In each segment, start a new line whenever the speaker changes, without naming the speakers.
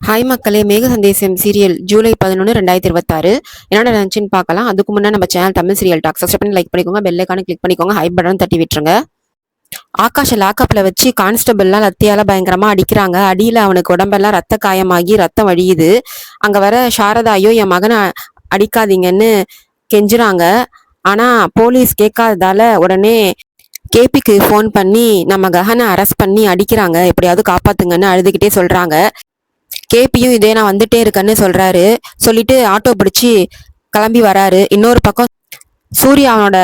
Hi மக்களே, மேக சந்தேசம் serial July 11 2026 என்னோட நினச்சின்னு பார்க்கலாம். அதுக்கு முன்னே நம்ம channel Tamil serial talk subscribe பண்ணி லைக் பண்ணிக்கோங்க, பெல் ஐக்கானை கிளிக் பண்ணிக்கோங்க, ஹை பட்டன் தட்டி விட்டுருங்க. ஆகாஷ லாக்அப்ல வச்சு கான்ஸ்டபிள்லாம் லத்தியால பயங்கரமா அடிக்கிறாங்க. அடியில அவனுக்கு உடம்பெல்லாம் ரத்த காயமாகி ரத்தம் வழியுது. அங்க வர சாரதாயோ என் மகனை அடிக்காதீங்கன்னு கெஞ்சுறாங்க. ஆனா போலீஸ் கேட்காததால உடனே கேபிக்கு ஃபோன் பண்ணி நம்ம கஹனை அரெஸ்ட் பண்ணி அடிக்கிறாங்க. எப்படியாவது காப்பாத்துங்கன்னு அழுதுகிட்டே சொல்றாங்க. கேபியும் இதே நான் வந்துட்டே இருக்கேன்னு சொல்றாரு. சொல்லிட்டு ஆட்டோ பிடிச்சி கிளம்பி வராரு. இன்னொரு பக்கம் சூர்யா அவனோட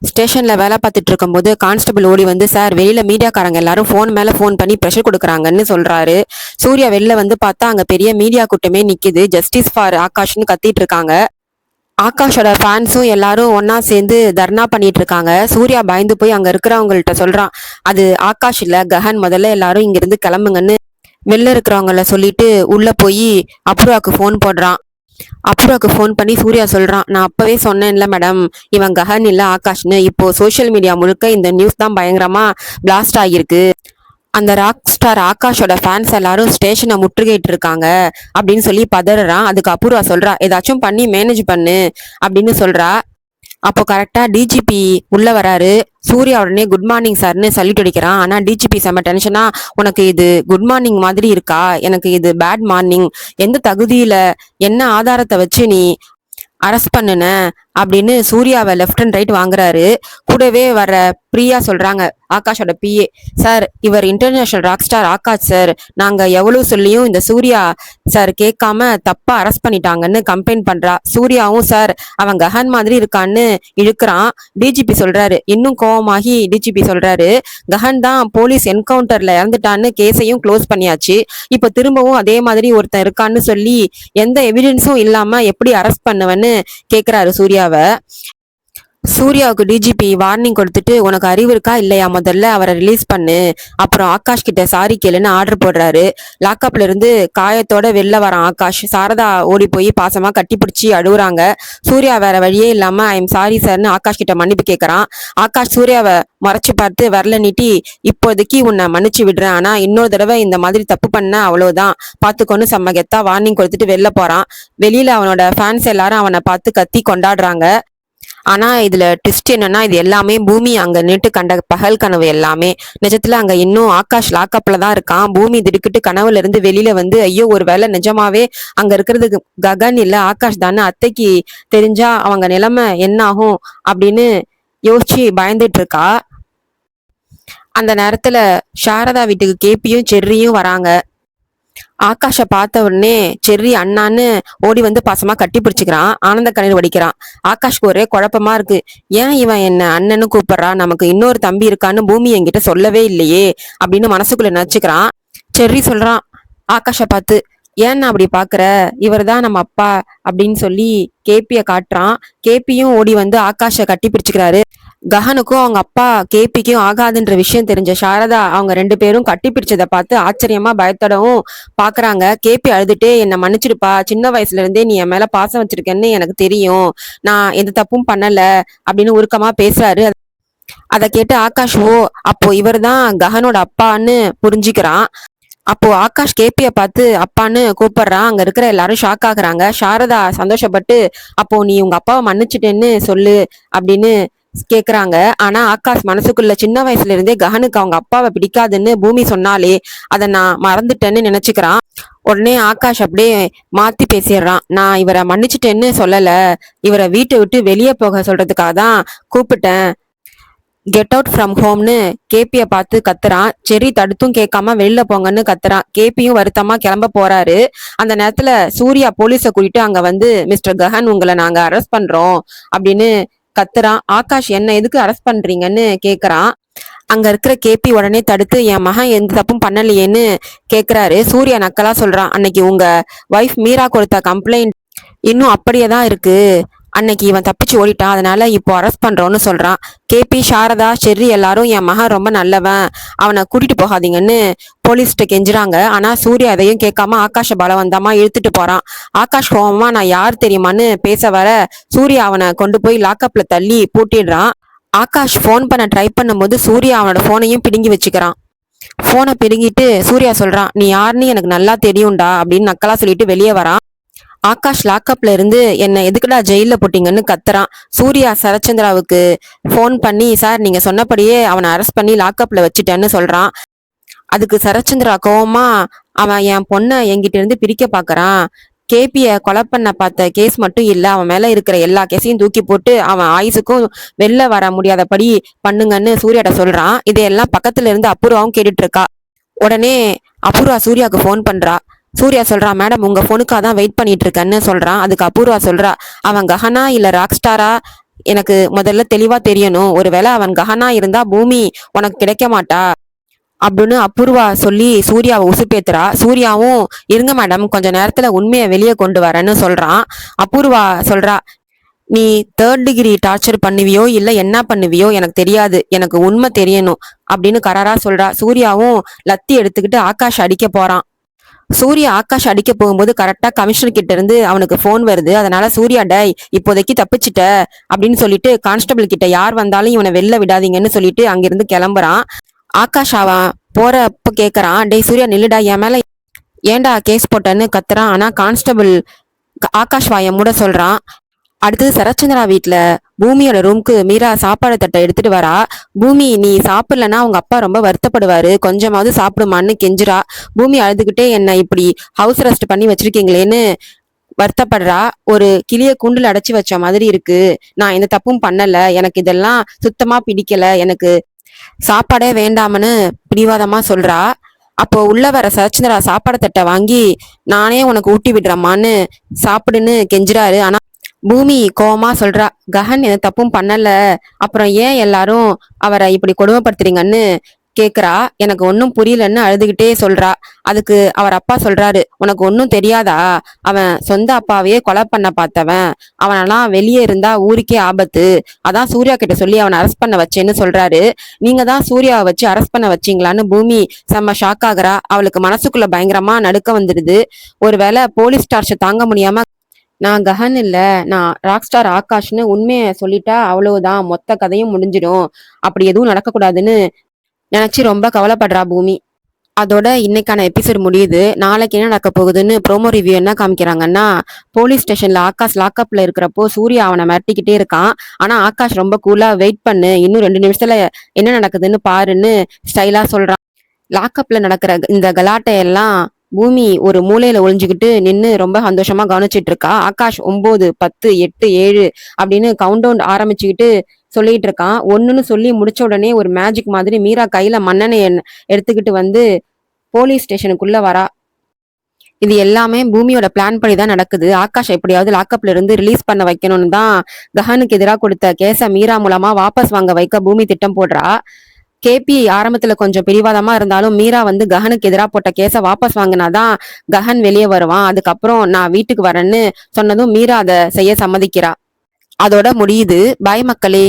ஸ்டேஷன்ல வேலை பார்த்துட்டு இருக்கும்போது கான்ஸ்டபிள் ஓடி வந்து, சார் வெளியில மீடியாக்காரங்க எல்லாரும் ஃபோன் மேல ஃபோன் பண்ணி ப்ரெஷர் கொடுக்குறாங்கன்னு சொல்றாரு. சூர்யா வெளில வந்து பார்த்தா அங்க பெரிய மீடியா கூட்டமே நிக்குது. ஜஸ்டிஸ் ஃபார் ஆகாஷ்னு கத்திட்டு இருக்காங்க. ஆகாஷோட ஃபேன்ஸும் எல்லாரும் ஒன்னா சேர்ந்து தர்ணா பண்ணிட்டு இருக்காங்க. சூர்யா பயந்து போய் அங்க இருக்கிறவங்கள்ட்ட சொல்றான், அது ஆகாஷ் இல்ல கஹன், முதல்ல எல்லாரும் இங்க இருந்து கிளம்புங்கன்னு வெளில இருக்கிறவங்கள சொல்லிட்டு உள்ள போய் அப்ரூவாக்கு ஃபோன் போடுறான். அப்ரூவாக்கு ஃபோன் பண்ணி சூர்யா சொல்றான், நான் அப்பவே சொன்னேன்ல மேடம், இவன் கஹன் இல்ல ஆகாஷ்னு. இப்போ சோசியல் மீடியா முழுக்க இந்த நியூஸ் தான் பயங்கரமா பிளாஸ்ட் ஆகியிருக்கு. அந்த ராக் ஸ்டார் ஆகாஷோட ஃபேன்ஸ் எல்லாரும் ஸ்டேஷனை முற்றுகையிட்டு இருக்காங்க அப்படின்னு சொல்லி பதறான். அதுக்கு அபூர்வா சொல்றா, ஏதாச்சும் பண்ணி மேனேஜ் பண்ணு அப்படின்னு சொல்றா. அப்போ கரெக்டா டிஜிபி உள்ள வராரு. சூர்யா உடனே குட் மார்னிங் சார்னு சல்யூட் அடிக்கிறான். ஆனா டிஜிபி செம்ம டென்ஷனா, உனக்கு இது குட் மார்னிங் மாதிரி இருக்கா, எனக்கு இது பேட் மார்னிங், எந்த தகுதியில என்ன ஆதாரத்தை வச்சு நீ அரெஸ்ட் பண்ணுன அப்படின்னு சூர்யாவை லெஃப்ட் அண்ட் ரைட் வாங்குறாரு. கூடவே வர பிரியா சொல்றாங்க, ஆகாஷோட பிஏ, சார் இவர் international rock star Akash sir, நாங்க எவ்வளவு சொல்லியும் இந்த சூர்யா சார் கேட்காம தப்பா அரெஸ்ட் பண்ணிட்டாங்கன்னு கம்ப்ளைண்ட் பண்றா. சூர்யாவும் சார் அவன் கஹன் மாதிரி இருக்கான்னு இழுக்கிறான். டிஜிபி சொல்றாரு. இன்னும் கோவமாகி டிஜிபி சொல்றாரு, கஹன் தான் போலீஸ் என்கவுண்டர்ல இறந்துட்டான்னு கேஸையும் க்ளோஸ் பண்ணியாச்சு. இப்ப திரும்பவும் அதே மாதிரி ஒருத்தன் இருக்கான்னு சொல்லி எந்த எவிடன்ஸும் இல்லாம எப்படி அரெஸ்ட் பண்ணுவேன்னு கேக்குறாரு சூர்யாவை. சூர்யாவுக்கு டிஜிபி வார்னிங் கொடுத்துட்டு, உனக்கு அறிவு இருக்கா இல்லையா, முதல்ல அவரை ரிலீஸ் பண்ணு, அப்புறம் ஆகாஷ் கிட்ட சாரி கேளுன்னு ஆர்டர் போடுறாரு. லாக்அப்ல இருந்து காயத்தோட வெளில வரான் ஆகாஷ். சாரதா ஓடி போய் பாசமா கட்டி பிடிச்சி அழுகுறாங்க. சூர்யா வேற வழியே இல்லாம ஐ எம் சாரி சார்னு ஆகாஷ் கிட்ட மன்னிப்பு கேட்கறான். ஆகாஷ் சூர்யாவை மறைச்சு பார்த்து வரல நீட்டி, இப்போதைக்கு உன்னை மன்னிச்சு விடுறேன், ஆனா இன்னொரு தடவை இந்த மாதிரி தப்பு பண்ண அவ்வளவுதான் பாத்துக்கொன்னு செம்ம கெத்தா வார்னிங் கொடுத்துட்டு வெளில போறான். வெளியில அவனோட ஃபேன்ஸ் எல்லாரும் அவனை பார்த்து கத்தி கொண்டாடுறாங்க. ஆனா இதுல ட்விஸ்ட் என்னன்னா, இது எல்லாமே பூமி அங்க நின்று கண்ட பகல் கனவு. எல்லாமே நிஜத்துல அங்க இன்னும் ஆகாஷ் லாக்அப்ல தான் இருக்கான். பூமி திடுக்கிட்டு கனவுல இருந்து வெளியில வந்து, ஐயோ ஒரு வேளை நிஜமாவே அங்க இருக்கிறது ககன் இல்ல ஆகாஷ் தானே, அத்தைக்கு தெரிஞ்சா அவங்க நிலைமை என்ன ஆகும் அப்படின்னு யோசிச்சு பயந்துட்டு இருக்கா. அந்த நேரத்துல சாரதா வீட்டுக்கு கேபியும் செர்ரியும் வராங்க. ஆகாஷ பார்த்த உடனே செர்ரி அண்ணான்னு ஓடி வந்து பாசமா கட்டி பிடிச்சிக்கிறான். ஆனந்த கண்ணீர் வடிக்கிறான். ஆகாஷ்க்கு ஒரே குழப்பமா இருக்கு. ஏன் இவன் என்ன அண்ணன்னு கூப்பிடுறான், நமக்கு இன்னொரு தம்பி இருக்கான்னு பூமி என்கிட்ட சொல்லவே இல்லையே அப்படின்னு மனசுக்குள்ள நினைச்சுக்கிறான். செர்ரி சொல்றான் ஆகாஷ பார்த்து, ஏன்னா அப்படி பாக்குற, இவர் தான் நம்ம அப்பா அப்படின்னு சொல்லி கேபிய காட்டுறான். கேபியும் ஓடி வந்து ஆகாஷ கட்டி பிடிச்சுக்கிறாரு. கஹனுக்கும் அவங்க அப்பா கேபிக்கும் ஆகாதுன்ற விஷயம் தெரிஞ்ச சாரதா அவங்க ரெண்டு பேரும் கட்டி பிடிச்சதை பார்த்து ஆச்சரியமா பயத்தோடவும் பாக்குறாங்க. கேபி அழுதுட்டே, என்னை மன்னிச்சிடுப்பா, சின்ன வயசுல இருந்தே நீ என் மேல பாசம் வச்சிருக்கேன்னு எனக்கு தெரியும், நான் எந்த தப்பும் பண்ணல அப்படின்னு உருக்கமா பேசுறாரு. அதை கேட்டு ஆகாஷ், ஓ அப்போ இவர் தான் கஹனோட அப்பான்னு புரிஞ்சுக்கிறான். அப்போ ஆகாஷ் கேபிய பார்த்து அப்பான்னு கூப்பிடுறான். அங்க இருக்கிற எல்லாரும் ஷாக் ஆகுறாங்க. சாரதா சந்தோஷப்பட்டு, அப்போ நீ உங்க அப்பாவை மன்னிச்சிட்டேன்னு சொல்லு அப்படின்னு கேக்குறாங்க. ஆனா ஆகாஷ் மனசுக்குள்ள, சின்ன வயசுல இருந்தே கஹனுக்கு அவங்க அப்பாவை பிடிக்காதுன்னு பூமி சொன்னாலே அதை நான் மறந்துட்டேன்னு நினைச்சுக்கிறான். உடனே ஆகாஷ் அப்படியே மாத்தி பேசிடுறான், நான் இவரை மன்னிச்சிட்டேன்னு சொல்லல, இவரை வீட்டை விட்டு வெளியே போக சொல்றதுக்காக தான் கூப்பிட்டேன், கெட் அவுட் ஃப்ரம் ஹோம்னு கேபிய பார்த்து கத்துறான். செரி தடுத்தும் கேட்காம வெளில போங்கன்னு கத்துறான். கேபியும் வருத்தமா கிளம்ப போறாரு. அந்த நேரத்துல சூர்யா போலீஸை கூட்டிட்டு அங்க வந்து, மிஸ்டர் கஹன் உங்களை நாங்க அரெஸ்ட் பண்றோம் அப்படின்னு கத்துறான். ஆகாஷ் என்ன எதுக்கு அரெஸ்ட் பண்றீங்கன்னு கேக்குறான். அங்க இருக்கிற கேபி உடனே தடுத்து, என் மகன் எந்த தப்பும் பண்ணலையேன்னு கேக்குறாரு. சூர்யா நக்கலா சொல்றான், அன்னைக்கு உங்க ஒய்ஃப் மீரா கொடுத்த கம்ப்ளைண்ட் இன்னும் அப்படியே தான் இருக்கு, அன்னைக்கு இவன் தப்பிச்சு ஓடிட்டான், அதனால இப்போ அரெஸ்ட் பண்றோம்னு சொல்றான். கேபி சாரதா செர்ரி எல்லாரும் என் மகன் ரொம்ப நல்லவன், அவனை கூட்டிட்டு போகாதீங்கன்னு போலீஸ்கிட்ட கெஞ்சுறாங்க. ஆனா சூர்யா எதையும் கேட்காம ஆகாஷ பலவந்தமா இழுத்துட்டு போறான். ஆகாஷ் கோவமா, நான் யார் தெரியுமான்னு பேச வர சூர்யா அவனை கொண்டு போய் லாக்அப்ல தள்ளி பூட்டிடுறான். ஆகாஷ் போன் பண்ண ட்ரை பண்ணும்போது சூர்யா அவனோட போனையும் பிடுங்கி வச்சுக்கிறான். போனை பிடுங்கிட்டு சூர்யா சொல்றான், நீ யாருன்னு எனக்கு நல்லா தெரியும்டா அப்படின்னு நக்கலா சொல்லிட்டு வெளியே வரான். ஆகாஷ் லாக்அப்ல இருந்து என்ன எதுக்குடா ஜெயில போட்டீங்கன்னு கத்துறான். சூர்யா சரச்சந்திராவுக்கு ஃபோன் பண்ணி, சார் நீங்க சொன்னபடியே அவனை அரெஸ்ட் பண்ணி லாக்அப்ல வச்சுட்டேன்னு சொல்றான். அதுக்கு சரச்சந்திரா கோவமா, அவன் என் பொண்ணை என்கிட்ட இருந்து பிரிக்க பாக்குறான். கேபிய கொலை பண்ண பார்த்த கேஸ் மட்டும் இல்ல, அவன் மேல இருக்கிற எல்லா கேஸையும் தூக்கி போட்டு அவன் ஆயுசுக்கும் வெளில வர முடியாதபடி பண்ணுங்கன்னு சூர்யாட்ட சொல்றான். இதையெல்லாம் பக்கத்துல இருந்து அபூர்வாவும் கேட்டுட்டு இருக்கா. உடனே அபூர்வா சூர்யாவுக்கு ஃபோன் பண்றா. சூர்யா சொல்றான், மேடம் உங்க ஃபோனுக்காக தான் வெயிட் பண்ணிட்டு இருக்கேன்னு சொல்றான். அதுக்கு அபூர்வா சொல்றா, அவன் கஹனா இல்ல ராக் ஸ்டாரா எனக்கு முதல்ல தெளிவா தெரியணும். ஒருவேளை அவன் கஹனா இருந்தா பூமி உனக்கு கிடைக்க மாட்டா அப்படின்னு அபூர்வா சொல்லி சூர்யாவை உசுப்பேத்துறா. சூர்யாவும் இருங்க மேடம் கொஞ்ச நேரத்துல உண்மையை வெளியே கொண்டு வரேன்னு சொல்றான். அபூர்வா சொல்றா, நீ 3rd டிகிரி டார்ச்சர் பண்ணுவியோ இல்ல என்ன பண்ணுவியோ எனக்கு தெரியாது, எனக்கு உண்மை தெரியணும் அப்படின்னு கராரா சொல்றா. சூர்யாவும் லத்தி எடுத்துக்கிட்டு ஆகாஷ் அடிக்க போறான். சூர்யா ஆகாஷ் அடிக்க போகும்போது கரெக்டா கமிஷனர் கிட்ட இருந்து அவனுக்கு போன் வருது. அதனால சூர்யா டை இப்போதைக்கு தப்பிச்சிட்ட அப்படின்னு சொல்லிட்டு கான்ஸ்டபிள் கிட்ட யார் வந்தாலும் இவனை வெளில விடாதீங்கன்னு சொல்லிட்டு அங்கிருந்து கிளம்புறான். ஆகாஷ் அவன் போறப்ப கேக்குறான், டே சூர்யா நில்லுடா, என் மேல ஏன்டா கேஸ் போட்டேன்னு கத்துறான். ஆனா கான்ஸ்டபிள் ஆகாஷ் வாய மூட சொல்றான். அடுத்தது சரச்சந்திரா வீட்டுல பூமியோட ரூம்க்கு மீரா சாப்பாடு தட்டை எடுத்துட்டு வரா. பூமி நீ சாப்பிடலன்னா உங்க அப்பா ரொம்ப வருத்தப்படுவாரு, கொஞ்சமாவது சாப்பிடுமான்னு கெஞ்சுறா. பூமி அழுதுகிட்டே என்ன இப்படி ஹவுஸ் அரெஸ்ட் பண்ணி வச்சிருக்கீங்களேன்னு வருத்தப்படுறா. ஒரு கிளிய கூண்டுல அடைச்சி வச்ச மாதிரி இருக்கு, நான் எந்த தப்பும் பண்ணல, எனக்கு இதெல்லாம் சுத்தமா பிடிக்கல, எனக்கு சாப்பாடே வேண்டாமன்னு பிடிவாதமா சொல்றா. அப்போ உள்ள வர சரச்சந்திரா சாப்பாடு தட்டை வாங்கி, நானே உனக்கு ஊட்டி விடுறேம்மான்னு சாப்பிடுன்னு கெஞ்சுறாரு. ஆனா பூமி கோவமா சொல்றா, கஹன் எந்த தப்பும் பண்ணல, அப்புறம் ஏன் எல்லாரும் அவரை இப்படி கொடுமைப்படுத்துறீங்கன்னு கேக்குறா. எனக்கு ஒன்னும் புரியலன்னு அழுதுகிட்டே சொல்றா. அதுக்கு அவர் அப்பா சொல்றாரு, உனக்கு ஒன்னும் தெரியாதா, அவன் சொந்த அப்பாவையே கொலை பண்ண பார்த்தவன், அவனெல்லாம் வெளியே இருந்தா ஊருக்கே ஆபத்து, அதான் சூர்யா கிட்ட சொல்லி அவனை அரெஸ்ட் பண்ண வச்சேன்னு சொல்றாரு. நீங்க தான் சூர்யாவை வச்சு அரெஸ்ட் பண்ண வச்சீங்களான்னு பூமி செம்ம ஷாக் ஆகுறா. அவளுக்கு மனசுக்குள்ள பயங்கரமா நடுக்க வந்துடுது. ஒருவேளை போலீஸ் டார்ச்சர் தாங்க முடியாம நான் கஹன் இல்ல, நான் ராக் ஸ்டார் ஆகாஷ்னு உண்மையை சொல்லிட்டா அவ்வளவுதான், மொத்த கதையும் முடிஞ்சிடும், அப்படி எதுவும் நடக்கக்கூடாதுன்னு நினைச்சு ரொம்ப கவலைப்படுறா பூமி. அதோட இன்னைக்கான எபிசோட் முடியுது. நாளைக்கு என்ன நடக்க போகுதுன்னு ப்ரோமோ ரிவ்யூ என்ன காமிக்கிறாங்கன்னா, போலீஸ் ஸ்டேஷன்ல ஆகாஷ் லாக்அப்ல இருக்கிறப்போ சூர்யா அவனை மிரட்டிக்கிட்டே இருக்கான். ஆனா ஆகாஷ் ரொம்ப கூலா வெயிட் பண்ணு, இன்னும் 2 நிமிஷத்துல என்ன நடக்குதுன்னு பாருன்னு ஸ்டைலா சொல்றான். லாக்அப்ல நடக்கிற இந்த கலாட்டையெல்லாம் பூமி ஒரு மூலையில ஒளிஞ்சுக்கிட்டு நின்னு ரொம்ப சந்தோஷமா கவனிச்சிட்டு இருக்கா. ஆகாஷ் 9, 10, 8, 7 அப்படின்னு கவுண்டவுன் ஆரம்பிச்சுக்கிட்டு சொல்லிட்டு இருக்கான். ஒண்ணுன்னு சொல்லி முடிச்ச உடனே ஒரு மேஜிக் மாதிரி மீரா கையில மண்ணெண்ணெய் எடுத்துக்கிட்டு வந்து போலீஸ் ஸ்டேஷனுக்குள்ள வரா. இது எல்லாமே பூமியோட பிளான் படி தான் நடக்குது. ஆகாஷ் எப்படியாவது லாக்அப்ல இருந்து ரிலீஸ் பண்ண வைக்கணும்னு தான் கஹனுக்கு எதிராக கொடுத்த கேஸ மீரா மூலமா வாபஸ் வாங்க வைக்க பூமி திட்டம் போடுறா. கேபி ஆரம்பத்துல கொஞ்சம் பிடிவாதமா இருந்தாலும் மீரா வந்து கஹனுக்கு எதிராக போட்ட கேஸ வாபஸ் வாங்கினாதான் கஹன் வெளியே வருவான். அதுக்கப்புறம் நான் வீட்டுக்கு வரேன்னு சொன்னதும் மீரா அதை செய்ய சம்மதிக்கிறா. அதோட முடியுது. பாய் மக்களே.